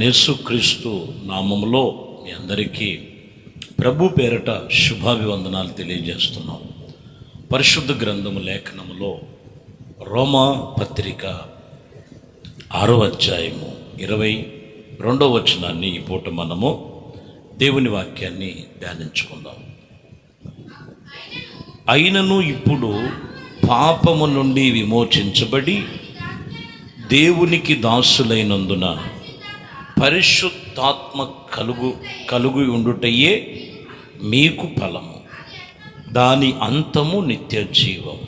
ప్రభు యేసుక్రీస్తు నామములో మీ అందరికీ ప్రభు పేరట శుభాభివందనాలు తెలియజేస్తున్నాం. పరిశుద్ధ గ్రంథము లేఖనములో రోమా పత్రిక 6వ అధ్యాయము 22వ వచనాన్ని ఈ పూట మనము దేవుని వాక్యాన్ని ధ్యానించుకుందాం. అయినను ఇప్పుడు పాపము నుండి విమోచించబడి దేవునికి దాసులైనందున పరిశుద్ధాత్మ కలుగు ఉండుటయే మీకు ఫలము, దాని అంతము నిత్య జీవం.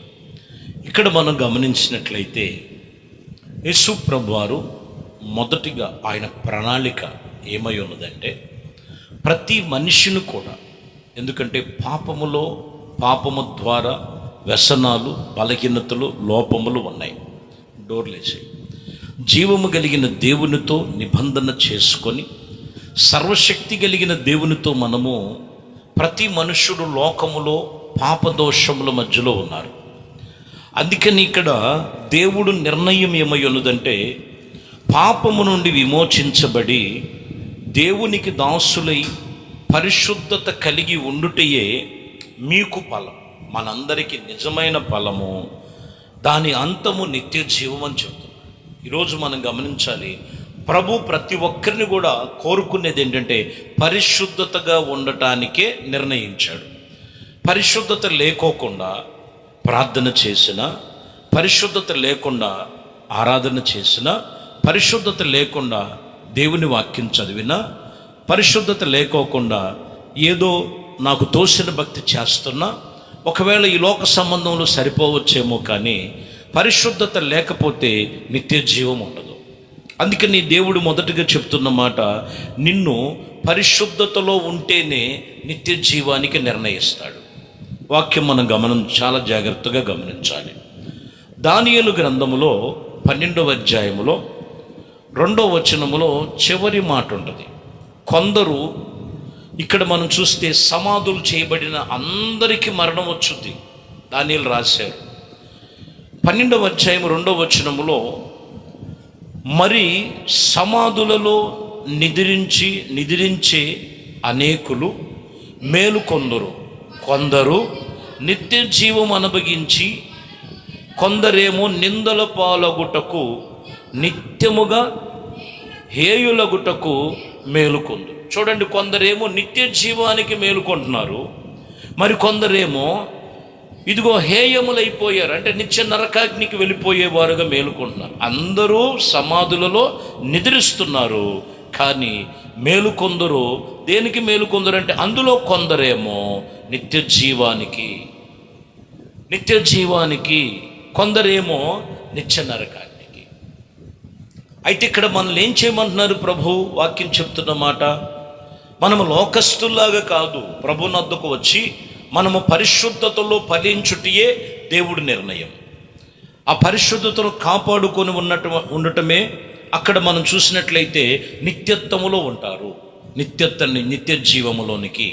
ఇక్కడ మనం గమనించినట్లయితే యేసు ప్రభువారు మొదటిగా ఆయన ప్రణాళిక ఏమై ఉన్నదంటే ప్రతి మనిషిని కూడా, ఎందుకంటే పాపము ద్వారా వ్యసనాలు, బలహీనతలు, లోపములు ఉన్నాయి. డోర్లేసి జీవము కలిగిన దేవునితో నిబంధన చేసుకొని సర్వశక్తి కలిగిన దేవునితో మనము, ప్రతి మనుష్యుడు లోకములో పాపదోషముల మధ్యలో ఉన్నారు. అందుకని ఇక్కడ దేవుడు నిర్ణయం ఏమై ఉన్నదంటే పాపము నుండి విమోచించబడి దేవునికి దాసులై పరిశుద్ధత కలిగి ఉండుటయే మీకు ఫలం, మనందరికీ నిజమైన ఫలము, దాని అంతము నిత్య జీవం అని చెప్తున్నాం. ఈరోజు మనం గమనించాలి, ప్రభు ప్రతి ఒక్కరిని కూడా కోరుకునేది ఏంటంటే పరిశుద్ధతగా ఉండటానికే నిర్ణయించాడు. పరిశుద్ధత లేకోకుండా ప్రార్థన చేసిన, పరిశుద్ధత లేకుండా ఆరాధన చేసిన, పరిశుద్ధత లేకుండా దేవుని వాక్యం చదివిన, పరిశుద్ధత లేకోకుండా ఏదో నాకు తోసిన భక్తి చేస్తున్నా, ఒకవేళ ఈ లోక సంబంధంలో సరిపోవచ్చేమో, కానీ పరిశుద్ధత లేకపోతే నిత్య జీవం ఉండదు. అందుకని దేవుడు మొదటగా చెప్తున్న మాట, నిన్ను పరిశుద్ధతలో ఉంటేనే నిత్య జీవానికి నిర్ణయిస్తాడు. వాక్యం మనం చాలా జాగ్రత్తగా గమనించాలి. దానియేలు గ్రంథములో 12వ అధ్యాయములో 2వ వచనములో చివరి మాట ఉంటుంది. కొందరు, ఇక్కడ మనం చూస్తే సమాధులు చేయబడిన అందరికీ మరణం వచ్చుద్ది. దానియేలు రాశారు 12వ అధ్యాయం 2వ వచనములో, మరి సమాధులలో నిద్రించే అనేకులు కొందరు నిత్య జీవం అనుభవించి, కొందరేమో నిందల పాలగుటకు నిత్యముగా హేయులగుటకు మేలుకొందురు. చూడండి, కొందరేమో నిత్య జీవానికి మేలుకుంటున్నారు, మరి కొందరేమో ఇదిగో హేయములైపోయారు, అంటే నిత్య నరకాగ్నికి వెళ్ళిపోయేవారుగా మేలుకుంటున్నారు. అందరూ సమాధులలో నిద్రిస్తున్నారు, కానీ మేలుకొందరు దేనికి మేలుకొందరు అంటే అందులో కొందరేమో నిత్య జీవానికి, కొందరేమో నిత్య నరకాగ్నికి. అయితే ఇక్కడ మనల్ని ఏం చేయమంటున్నారు? ప్రభు వాక్యం చెప్తున్న మాట, మనము లోకస్తుల్లాగా కాదు, ప్రభు నద్దకు వచ్చి మనము పరిశుద్ధతలో ఫలించుటయే దేవుడి నిర్ణయం. ఆ పరిశుద్ధతను కాపాడుకొని ఉండటమే అక్కడ మనం చూసినట్లయితే నిత్యత్వములో ఉంటారు, నిత్య జీవములోనికి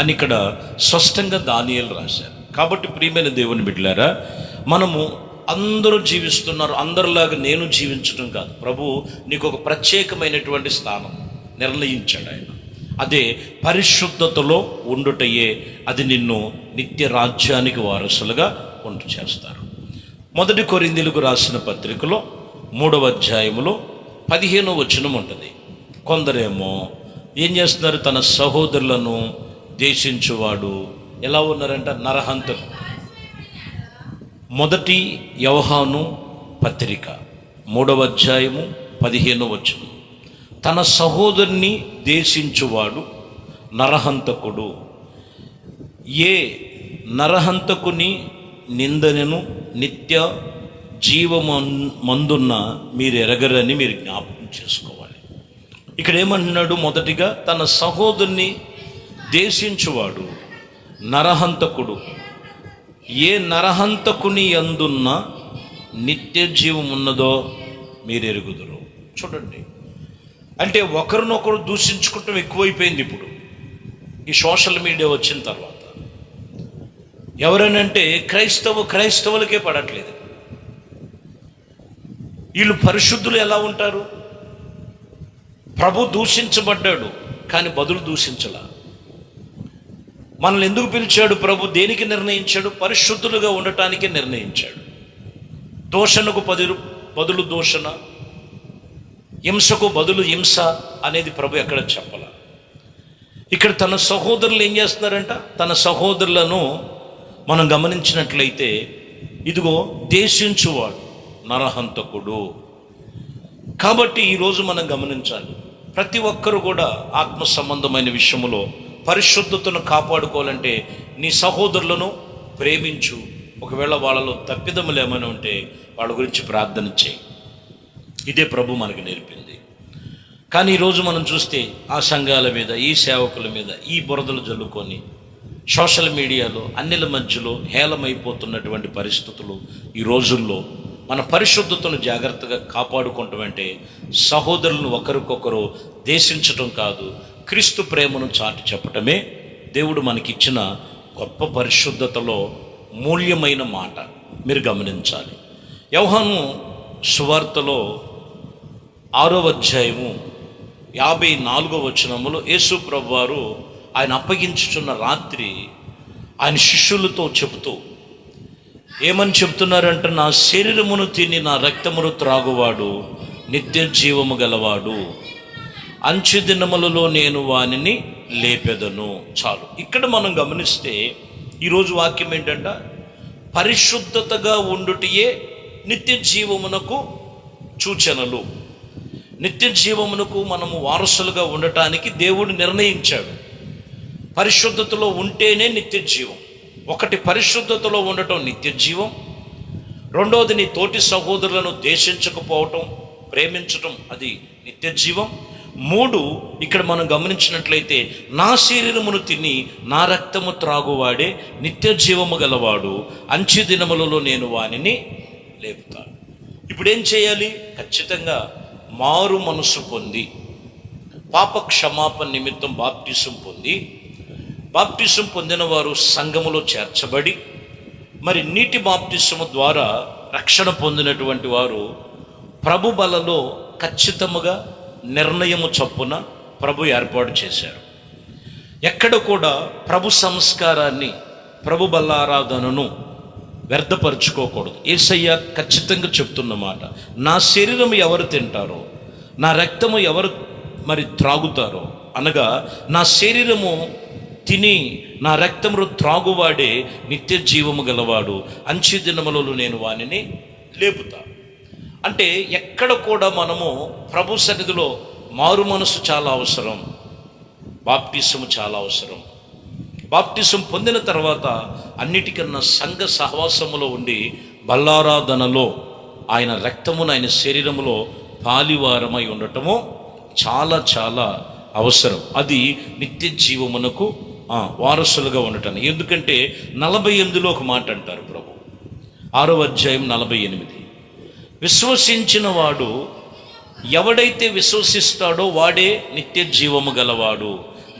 అని ఇక్కడ స్పష్టంగా దానియేలు రాశారు. కాబట్టి ప్రియమైన దేవుని బిడ్డలారా, మనము అందరూ జీవిస్తున్నారు, అందరిలాగా నేను జీవించడం కాదు. ప్రభు నీకు ఒక ప్రత్యేకమైనటువంటి స్థానం నిర్ణయించాడు ఆయన. అదే పరిశుద్ధతలో ఉండుటయే, అది నిన్ను నిత్య రాజ్యానికి వారసులుగా ఉంటూ చేస్తారు. 1 కొరింథీయులకు రాసిన పత్రికలో 3వ అధ్యాయములో 15వ వచనం ఉంటుంది. కొందరేమో ఏం చేస్తున్నారు? తన సహోదరులను ద్వేషించువాడు ఎలా ఉన్నారంట? నరహంతకు. 1 యోహాను పత్రిక 3వ అధ్యాయము 15వ వచనం, తన సహోదరుని ద్వేషించువాడు నరహంతకుడు, ఏ నరహంతకుని నిందనను నిత్య జీవమందున్న మీరు ఎరగరని మీరు జ్ఞాపకం చేసుకోవాలి. ఇక్కడ ఏమంటున్నాడు? మొదటిగా తన సహోదరుని ద్వేషించువాడు నరహంతకుడు, ఏ నరహంతకుని యందున్న నిత్య జీవం ఉన్నదో మీరు ఎరుగుదురు. చూడండి, అంటే ఒకరినొకరు దూషించుకుంటాం ఎక్కువైపోయింది ఇప్పుడు ఈ సోషల్ మీడియా వచ్చిన తర్వాత. ఎవరనంటే క్రైస్తవులకే పడట్లేదు. వీళ్ళు పరిశుద్ధులు ఎలా ఉంటారు? ప్రభు దూషించబడ్డాడు, కానీ బదులు దూషించలా. మనల్ని ఎందుకు పిలిచాడు ప్రభు? దేనికి నిర్ణయించాడు? పరిశుద్ధులుగా ఉండటానికి నిర్ణయించాడు. దూషణకు బదులు దూషణ, హింసకు బదులు హింస అనేది ప్రభు ఎక్కడ చెప్పాల. ఇక్కడ తన సహోదరులు ఏం చేస్తున్నారంట? తన సహోదరులను మనం గమనించినట్లయితే, ఇదిగో దేశించువాడు నరహంతకుడు. కాబట్టి ఈరోజు మనం గమనించాలి, ప్రతి ఒక్కరు కూడా ఆత్మ సంబంధమైన విషయంలో పరిశుద్ధతను కాపాడుకోవాలంటే నీ సహోదరులను ప్రేమించు. ఒకవేళ వాళ్ళలో తప్పిదములు ఏమైనా ఉంటే వాళ్ళ గురించి ప్రార్థన చేయి. ఇదే ప్రభు మనకు నేర్పింది. కానీ ఈరోజు మనం చూస్తే ఆ సంఘాల మీద, ఈ సేవకుల మీద ఈ బురదలు జల్లుకొని సోషల్ మీడియాలో అన్నిల మధ్యలో హేళమైపోతున్నటువంటి పరిస్థితులు ఈ రోజుల్లో మన పరిశుద్ధతను జాగ్రత్తగా కాపాడుకుంటాం. అంటే సహోదరులను ఒకరికొకరు దేశించటం కాదు, క్రీస్తు ప్రేమను చాటి చెప్పటమే దేవుడు మనకిచ్చిన గొప్ప పరిశుద్ధతలో మూల్యమైన మాట. మీరు గమనించాలి. యోహాను సువార్తలో 6వ అధ్యాయము 54వ వచనములో యేసు ప్రభువారు ఆయన అప్పగించుచున్న రాత్రి ఆయన శిష్యులతో చెబుతూ ఏమని చెప్తున్నారంటే, నా శరీరమును తిని నా రక్తమును త్రాగువాడు నిత్య జీవము గలవాడు, అంచె దినములలో నేను వానిని లేపెదను. చాలు. ఇక్కడ మనం గమనిస్తే ఈరోజు వాక్యం ఏంటంట, పరిశుద్ధతగా ఉండుటయే నిత్య జీవమునకు సూచనలు. నిత్య జీవమునకు మనము వారసులుగా ఉండటానికి దేవుడు నిర్ణయించాడు. పరిశుద్ధతలో ఉంటేనే నిత్య జీవం. ఒకటి, పరిశుద్ధతలో ఉండటం నిత్య జీవం. రెండవది, నీ తోటి సహోదరులను ద్వేషించకపోవటం, ప్రేమించటం, అది నిత్య జీవం. 3, ఇక్కడ మనం గమనించినట్లయితే, నా శరీరమును తిని నా రక్తము త్రాగువాడే నిత్య జీవము గలవాడు, అంచె దినములలో నేను వానిని లేపుతాను. ఇప్పుడు ఏం చేయాలి? ఖచ్చితంగా మారు మనసు పొంది, పాప క్షమాపణ నిమిత్తం బాప్టిజం పొంది, బాప్టిజం పొందిన వారు సంఘములో చేర్చబడి, మరి నీటి బాప్టిజము ద్వారా రక్షణ పొందినటువంటి వారు ప్రభు బలలో ఖచ్చితముగా నిర్ణయము చొప్పున ప్రభు ఏర్పాటు చేశారు. ఎక్కడ కూడా ప్రభు సంస్కారాన్ని, ప్రభు బలారాధనను వ్యర్థపరుచుకోకూడదు. యేసయ్య ఖచ్చితంగా చెప్తున్న మాట, నా శరీరం ఎవరు తింటారో, నా రక్తము ఎవరు మరి త్రాగుతారో, అనగా నా శరీరము తిని నా రక్తమును త్రాగువాడే నిత్య జీవము గలవాడు, అంచె దినములలో నేను వానిని లేపుతా. అంటే ఎక్కడ కూడా మనము ప్రభు సన్నిధిలో మారు మనసు చాలా అవసరం, బాప్టిజం చాలా అవసరం. బాప్టిజం పొందిన తర్వాత అన్నిటికన్నా సంఘ సహవాసములో ఉండి బల్లారాధనలో ఆయన రక్తమును, ఆయన శరీరములో పాలివారమై ఉండటము చాలా చాలా అవసరం. అది నిత్య జీవమునకు వారసులుగా ఉండటానికి. ఎందుకంటే 48లో ఒక మాట అంటారు ప్రభు, 6వ అధ్యాయం 48, విశ్వసించిన వాడు ఎవడైతే విశ్వసిస్తాడో వాడే నిత్య జీవము గలవాడు,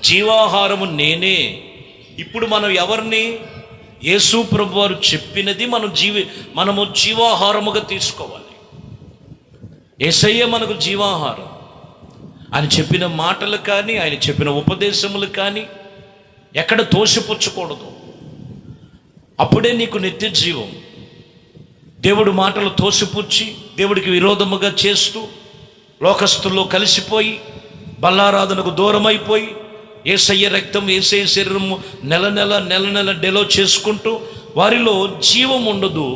జీవాహారము నేనే. ఇప్పుడు మనం ఎవరిని? యేసు ప్రభు వారు చెప్పినది మనము జీవాహారముగా తీసుకోవాలి. యేసయ్య మనకు జీవాహారం. ఆయన చెప్పిన మాటలు కానీ, ఆయన చెప్పిన ఉపదేశములు కానీ ఎక్కడ తోసిపుచ్చకూడదు. అప్పుడే నీకు నిత్య జీవం. దేవుడు మాటలు తోసిపుచ్చి దేవుడికి విరోధముగా చేస్తూ లోకస్తుల్లో కలిసిపోయి బల్లారాధనకు దూరమైపోయి యేసయ్య రక్తం, యేసయ్య శరీరము నెల నెల డెలో చేసుకుంటూ వారిలో జీవం ఉండదు.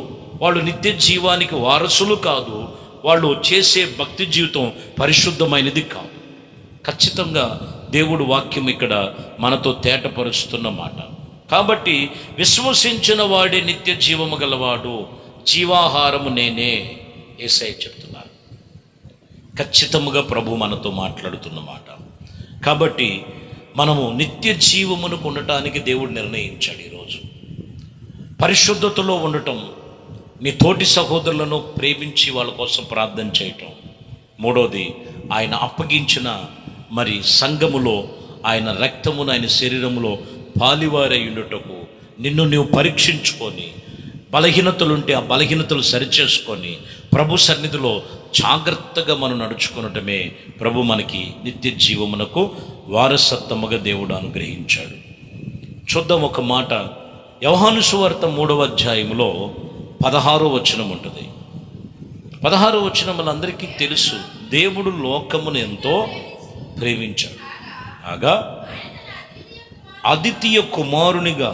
వాళ్ళు నిత్య జీవానికి వారసులు కాదు. వాళ్ళు చేసే భక్తి జీవితం పరిశుద్ధమైనది కాదు. ఖచ్చితంగా దేవుడు వాక్యం ఇక్కడ మనతో తేటపరుస్తున్న మాట. కాబట్టి విశ్వసించిన వాడే నిత్య జీవము గలవాడు, జీవాహారము నేనే, యేసయ్య చెప్తున్నారు. ఖచ్చితంగా ప్రభు మనతో మాట్లాడుతున్న మాట. కాబట్టి మనము నిత్య జీవమును ఉండటానికి దేవుడు నిర్ణయించాడు. ఈరోజు పరిశుద్ధతలో ఉండటం, నీ తోటి సహోదరులను ప్రేమించి వాళ్ళ కోసం ప్రార్థన చేయటం. 3వది, ఆయన అప్పగించిన మరి సంఘములో ఆయన రక్తమును, ఆయన శరీరములో పాలివారై ఉండుటకు నిన్ను నీవు పరీక్షించుకొని, బలహీనతలుంటే ఆ బలహీనతలు సరిచేసుకొని ప్రభు సన్నిధిలో జాగ్రత్తగా మనం నడుచుకునటమే ప్రభు మనకి నిత్య జీవమునకు వారసత్వముగా దేవుడు అనుగ్రహించాడు. చూద్దాం ఒక మాట. యోహాను సువార్త 3వ అధ్యాయంలో 16వ వచనం ఉంటుంది. 16వ వచనం మనందరికీ తెలుసు. దేవుడు లోకమును ఎంతో ప్రేమించాడు, కాగా అద్వితీయ కుమారునిగా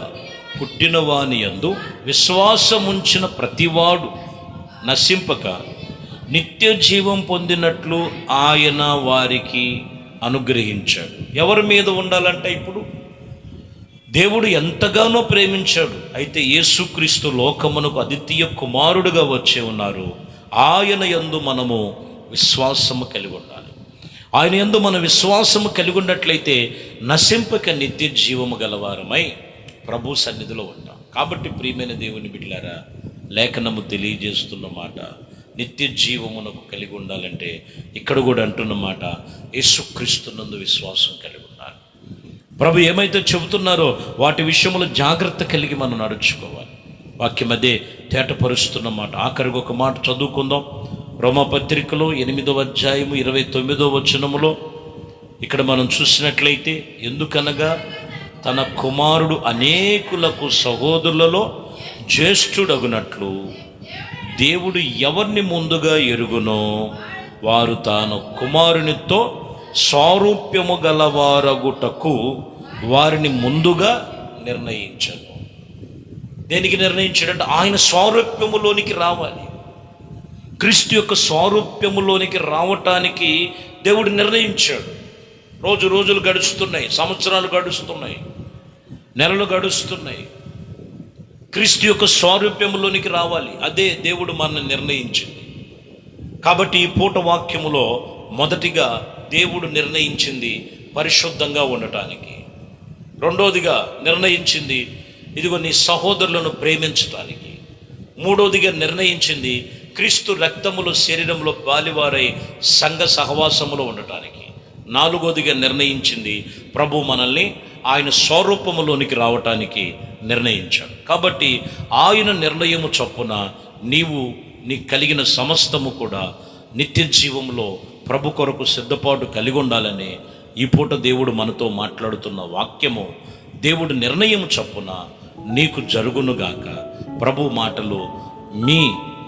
పుట్టిన వాని యందు విశ్వాసముంచిన ప్రతివాడు నశింపక నిత్య జీవం పొందినట్లు ఆయన వారికి అనుగ్రహించాడు. ఎవరి మీద ఉండాలంటే ఇప్పుడు దేవుడు ఎంతగానో ప్రేమించాడు. అయితే యేసుక్రీస్తు లోకమునకు అద్వితీయ కుమారుడుగా వచ్చి ఉన్నారు. ఆయన యందు మనము విశ్వాసము కలిగి ఉండాలి. ఆయన యందు మన విశ్వాసము కలిగి ఉన్నట్లయితే నశింపక నిత్య జీవము గలవారమై ప్రభు సన్నిధిలో ఉంటాం. కాబట్టి ప్రియమైన దేవుని బిడ్డలారా, లేఖనము తెలియజేస్తున్న మాట, నిత్య జీవమునకు కలిగి ఉండాలంటే ఇక్కడ కూడా అంటున్న మాట, యేసుక్రీస్తునందు విశ్వాసం కలిగి ఉండాలి. ప్రభు ఏమైతే చెబుతున్నారో వాటి విషయంలో జాగ్రత్త కలిగి మనం నడుచుకోవాలి. వాక్యం అదే తేటపరుస్తున్న మాట. ఆఖరికి ఒక మాట చదువుకుందాం. రోమాపత్రికలో 8వ అధ్యాయము 29వ వచనములో ఇక్కడ మనం చూసినట్లయితే, ఎందుకనగా తన కుమారుడు అనేకులకు సహోదరులలో జ్యేష్ఠుడగునట్లు దేవుడు ఎవరిని ముందుగా ఎరుగునో వారు తాను కుమారునితో సారూప్యము గలవారగుటకు వారిని ముందుగా నిర్ణయించాడు. దేనికి నిర్ణయించాడంటే ఆయన సారూప్యములోనికి రావాలి. క్రీస్తు యొక్క సారూప్యములోనికి రావటానికి దేవుడు నిర్ణయించాడు. రోజులు గడుస్తున్నాయి, సంవత్సరాలు గడుస్తున్నాయి, నెలలు గడుస్తున్నాయి. క్రీస్తు యొక్క స్వారూప్యములోనికి రావాలి. అదే దేవుడు మనల్ని నిర్ణయించింది. కాబట్టి ఈ పూట వాక్యములో మొదటిగా దేవుడు నిర్ణయించింది పరిశుద్ధంగా ఉండటానికి. రెండోదిగా నిర్ణయించింది ఇదిగో నీ సహోదరులను ప్రేమించటానికి. మూడోదిగా నిర్ణయించింది క్రీస్తు రక్తములో శరీరంలో బాలివారై సంఘ సహవాసములో ఉండటానికి. నాలుగోదిగా నిర్ణయించింది ప్రభు మనల్ని ఆయన స్వరూపములోనికి రావటానికి నిర్ణయించాడు. కాబట్టి ఆయన నిర్ణయము చొప్పున నీ కలిగిన సమస్తము కూడా నిత్య జీవంలో ప్రభు కొరకు సిద్ధపాటు కలిగి ఉండాలని ఈ పూట దేవుడు మనతో మాట్లాడుతున్న వాక్యము, దేవుడు నిర్ణయం చొప్పున నీకు జరుగునుగాక. ప్రభు మాటలు మీ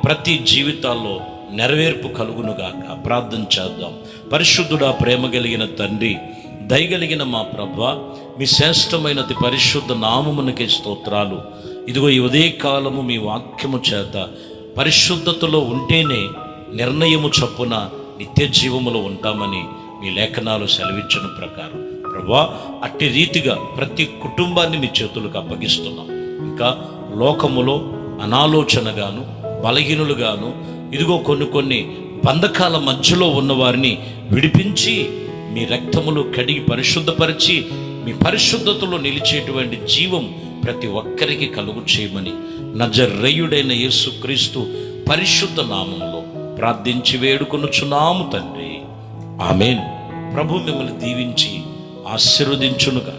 ప్రతి జీవితాల్లో నెరవేర్పు కలుగునుగాక. ప్రార్థన చేద్దాం. పరిశుద్ధుడా, ప్రేమ కలిగిన తండ్రి, దయగలిగిన మా ప్రభువా, మీ శ్రేష్టమైనది పరిశుద్ధ నామమునకే స్తోత్రాలు. ఇదిగో ఈ ఉదయకాలము మీ వాక్యము చేత పరిశుద్ధతలో ఉంటేనే నిర్ణయము చొప్పున నిత్య జీవములో ఉంటామని మీ లేఖనాలు సెలవిచ్చిన ప్రకారం ప్రభువా, అట్టి రీతిగా ప్రతి కుటుంబాన్ని మీ చేతులకు అప్పగిస్తున్నాం. ఇంకా లోకములో అనాలోచనగాను బలహీనులుగాను ఇదిగో కొన్ని బంధకాల మధ్యలో ఉన్నవారిని విడిపించి మీ రక్తములో కడిగి పరిశుద్ధపరిచి మీ పరిశుద్ధతలో నిలిచేటువంటి జీవం ప్రతి ఒక్కరికి కలుగు చేయమని నజరేయుడైన యేసుక్రీస్తు పరిశుద్ధ నామములో ప్రార్థించి వేడుకొనుచున్నాము తండ్రి. ఆమేన్. ప్రభు మిమ్మల్ని దీవించి ఆశీర్వదించునుగా.